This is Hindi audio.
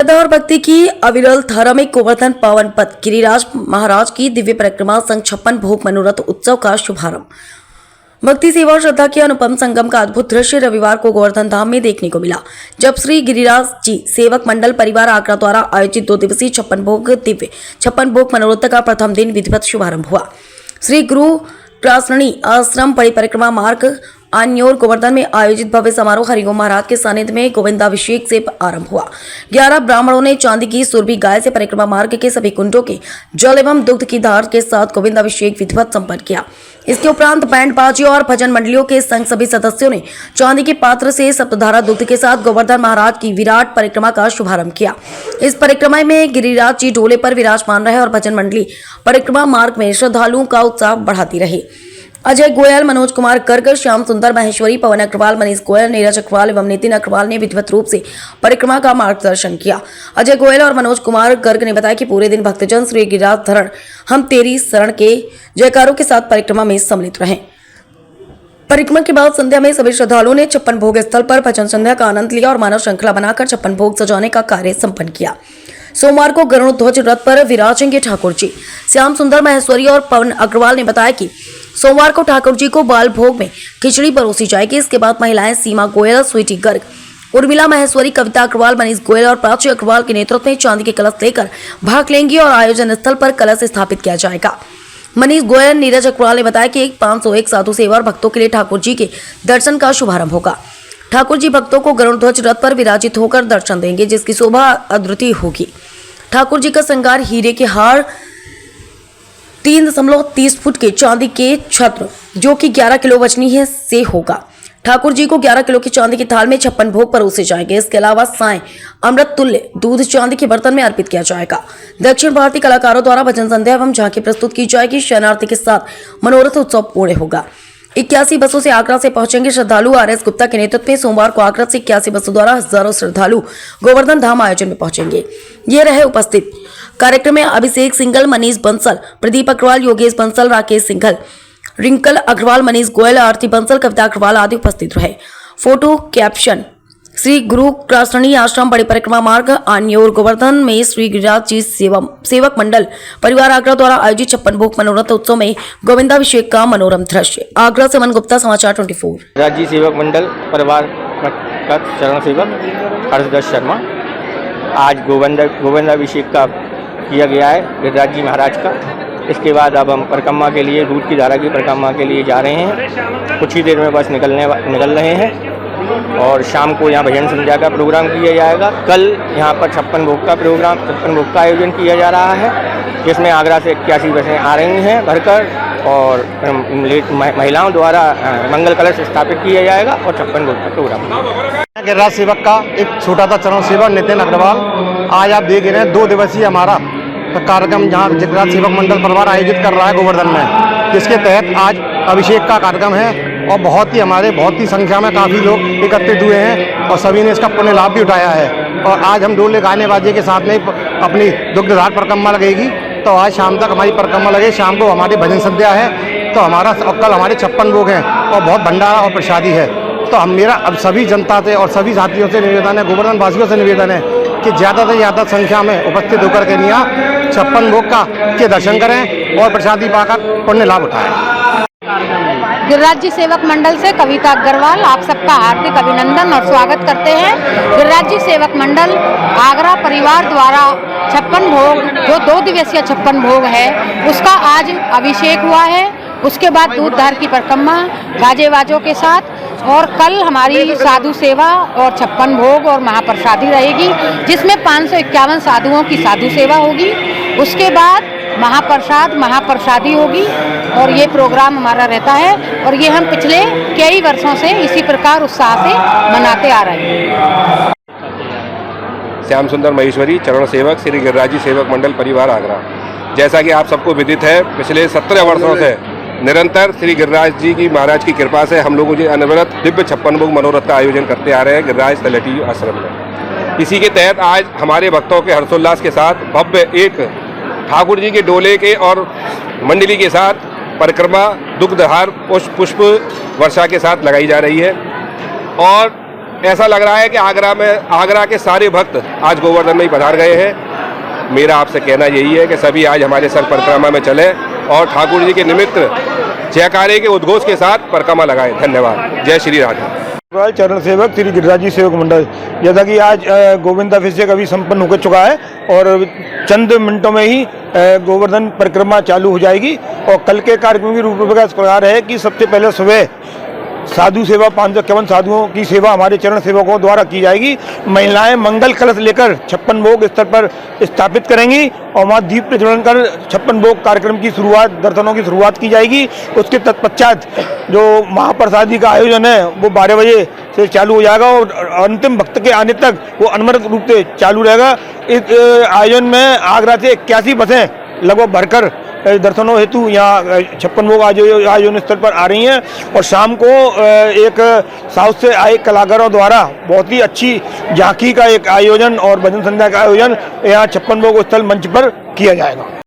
श्रद्धा और भक्ति की अविरल धारा में गोवर्धन पावन पथ गिरिराज महाराज की दिव्य परिक्रमा संग 56 भोग मनोरथ उत्सव का शुभारंभ। भक्ति सेवा और श्रद्धा के अनुपम संगम का अद्भुत दृश्य रविवार को गोवर्धन धाम में देखने को मिला, जब श्री गिरिराज जी सेवक मंडल परिवार आगरा द्वारा आयोजित 2 दिवसीय 56 भोग दिव्य 56 भोग मनोरथ का प्रथम दिन विधिवत शुभारंभ हुआ। श्री गुरु प्रासरणी आश्रम परिक्रमा मार्ग आन्योर गोवर्धन में आयोजित भव्य समारोह हरिओम महाराज के सानिध्य में गोविंदाभिषेक से आरंभ हुआ। 11 ब्राह्मणों ने चांदी की सुरभि गाय से परिक्रमा मार्ग के सभी कुंडों के जल एवं दुग्ध की धार के साथ गोविंदाभिषेक विधिवत संपन्न किया। इसके उपरांत बैंड बाजी और भजन मंडलियों के संग सभी सदस्यों ने चांदी के पात्र से सप्तधारा दुग्ध के साथ गोवर्धन महाराज की विराट परिक्रमा का शुभारंभ किया। इस परिक्रमा में गिरिराज जी डोले पर विराजमान रहे और भजन मंडली परिक्रमा मार्ग में श्रद्धालुओं का उत्साह बढ़ाती रही। अजय गोयल, मनोज कुमार गर्ग, श्याम सुंदर महेश्वरी, पवन अग्रवाल, मनीष गोयल, नीरज अग्रवाल एवं नितिन अग्रवाल ने विधिवत रूप से परिक्रमा का मार्गदर्शन किया। अजय गोयल और मनोज कुमार गर्ग ने बताया कि पूरे दिन भक्तजन श्री गिरिराज धरण हम तेरी शरण के जयकारों के साथ परिक्रमा में सम्मिलित रहे। परिक्रमा के बाद संध्या में सभी श्रद्धालुओं ने 56 भोग स्थल पर भजन संध्या का आनंद लिया और मानव श्रृंखला बनाकर 56 भोग सजाने का कार्य संपन्न किया। सोमवार को गरुड़ ध्वज रथ पर विराजेंगे ठाकुर जी। श्याम सुंदर महेश्वरी और पवन अग्रवाल ने बताया कि सोमवार को ठाकुर जी को बाल भोग में खिचड़ी परोसी जाएगी। इसके बाद महिलाएं सीमा गोयल, स्वीटी गर्ग, उर्मिला महेश्वरी, कविता अग्रवाल, मनीष गोयल और प्राची अग्रवाल के नेतृत्व में चांदी के कलश लेकर भाग लेंगी और आयोजन स्थल पर कलश स्थापित किया जाएगा। मनीष गोयल, नीरज अग्रवाल ने बताया कि 501 साधु सेवा और भक्तों के लिए ठाकुर जी के दर्शन का शुभारंभ होगा। ठाकुर जी भक्तों को गरुड़ ध्वज रथ पर विराजित होकर दर्शन देंगे, जिसकी शोभा अद्वितीय होगी। ठाकुर जी का श्रृंगार हीरे के हार, 3.30 फुट के चांदी के छत्र जो कि 11 किलो वजनी है से होगा। ठाकुर जी को 11 किलो की चांदी की थाल में 56 भोग परोसे जाएंगे। इसके अलावा साएं अमृत तुल्य दूध चांदी के बर्तन में अर्पित किया जाएगा। दक्षिण भारतीय कलाकारों द्वारा भजन संध्या एवं झांकी प्रस्तुत की जाएगी। शरणार्थी के साथ मनोरथ उत्सव पूर्ण होगा। 81 बसों से आगरा से पहुंचेंगे श्रद्धालु। RS गुप्ता के नेतृत्व में सोमवार को आगरा से 81 बसों द्वारा हजारों श्रद्धालु गोवर्धन धाम आयोजन में पहुंचेंगे। ये रहे उपस्थित। कार्यक्रम में अभिषेक सिंघल, मनीष बंसल, प्रदीप अग्रवाल, योगेश बंसल, राकेश सिंघल, रिंकल अग्रवाल, मनीष गोयल, आरती बंसल, कविता अग्रवाल आदि उपस्थित रहे। फोटो कैप्शन: श्री गुरु प्रासरणी आश्रम बड़ी परिक्रमा मार्ग आन्योर गोवर्धन में श्री गिरिराज जी सेवक मंडल परिवार आगरा द्वारा आयोजित 56 भोग मनोरथ उत्सव में गोविंदाभिषेक का मनोरम दृश्य। आगरा से मन गुप्ता, समाचार 24। गिरिराज जी सेवक मंडल परिवार का चरण सेवक हर्षदास शर्मा। आज गोविंदाभिषेक का किया गया है गिरिराज जी महाराज का। इसके बाद अब हम परिक्रमा के लिए दूध की धारा की परिक्रमा के लिए जा रहे हैं। कुछ ही देर में बस निकल रहे हैं और शाम को यहाँ भजन संध्या का प्रोग्राम किया जाएगा। कल यहाँ पर 56 भोग का आयोजन किया जा रहा है, जिसमें आगरा से 81 बसें आ रही हैं भरकर और महिलाओं द्वारा मंगल कलश स्थापित किया जाएगा और 56 भोग का प्रोग्राम। गिरिराज सेवक का एक छोटा सा चरण सेवक नितिन अग्रवाल। आज आप देख रहे हैं 2 दिवसीय हमारा कार्यक्रम जहाँ गिरिराज सेवक मंडल परिवार आयोजित कर रहा है गोवर्धन में, जिसके तहत आज अभिषेक का कार्यक्रम है और बहुत ही संख्या में काफ़ी लोग एकत्रित हुए हैं और सभी ने इसका पुण्य लाभ भी उठाया है। और आज हम डोले गाने बाजे के साथ में अपनी दुग्धधार परिक्रमा लगेगी, तो आज शाम तक हमारी परिक्रमा लगे। शाम को हमारी भजन संध्या है, तो कल हमारे 56 भोग हैं और बहुत भंडारा और प्रसादी है। तो मेरा अब सभी जनता से और सभी साथियों से निवेदन है, गोवर्धन वासियों से निवेदन है कि ज़्यादा से ज़्यादा संख्या में उपस्थित होकर के यहाँ 56 भोग के दर्शन करें और प्रसादी पाकर पुण्य लाभ उठाएं। गिरिराज जी सेवक मंडल से कविता अग्रवाल आप सबका हार्दिक अभिनंदन और स्वागत करते हैं। गिरिराज जी सेवक मंडल आगरा परिवार द्वारा 56 भोग जो 2 दिवसीय 56 भोग है उसका आज अभिषेक हुआ है। उसके बाद दूध धार की परिक्रमा गाजे बाजों के साथ और कल हमारी साधु सेवा और 56 भोग और महाप्रसादी रहेगी, जिसमें 551 साधुओं की साधु सेवा होगी। उसके बाद महाप्रसादी होगी और ये प्रोग्राम हमारा रहता है और ये हम पिछले कई वर्षों से इसी प्रकार उत्साह से मनाते आ रहे हैं। श्याम सुंदर महेश्वरी, चरण सेवक, श्री गिरिराज जी सेवक मंडल परिवार आगरा। जैसा कि आप सबको विदित है, पिछले 17 वर्षों से निरंतर श्री गिरिराज जी की महाराज की कृपा से हम लोगों के अनवरत दिव्य 56 भोग मनोरथ का आयोजन करते आ रहे हैं गिरिराज तलहटी आश्रम में। इसी के तहत आज हमारे भक्तों के हर्षोल्लास के साथ भव्य एक ठाकुर जी के डोले के और मंडली के साथ परिक्रमा दुग्धहार पुष्प वर्षा के साथ लगाई जा रही है और ऐसा लग रहा है कि आगरा के सारे भक्त आज गोवर्धन में ही पधार गए हैं। मेरा आपसे कहना यही है कि सभी आज हमारे संग परिक्रमा में चले और ठाकुर जी के निमित्त जयकारे के उद्घोष के साथ परिक्रमा लगाएं। धन्यवाद। जय श्री राधे। चरण सेवक श्री गिरिराज जी सेवक मंडल, जैसा कि आज गोविंद अभिषेक अभी संपन्न होकर चुका है और चंद मिनटों में ही गोवर्धन परिक्रमा चालू हो जाएगी। और कल के कार्यक्रम की रूपरेखा इस प्रकार है कि सबसे पहले सुबह साधु सेवा 551 साधुओं की सेवा हमारे चरण सेवकों द्वारा की जाएगी। महिलाएं मंगल कलश लेकर 56 भोग स्थल पर स्थापित करेंगी और वहाँ दीप प्रज्वलन कर 56 भोग कार्यक्रम की शुरुआत, दर्शनों की शुरुआत की जाएगी। उसके तत्पश्चात जो महाप्रसादी का आयोजन है वो 12 बजे से चालू हो जाएगा और अंतिम भक्त के आने तक वो अनवरत रूप से चालू रहेगा। इस आयोजन में आगरा से 81 बसें लगभग भरकर दर्शनों हेतु यहाँ 56 भोग आयोजन स्थल पर आ रही हैं और शाम को एक साउथ से आए कलाकारों द्वारा बहुत ही अच्छी झांकी का एक आयोजन और भजन संध्या का आयोजन यहाँ 56 भोग स्थल मंच पर किया जाएगा।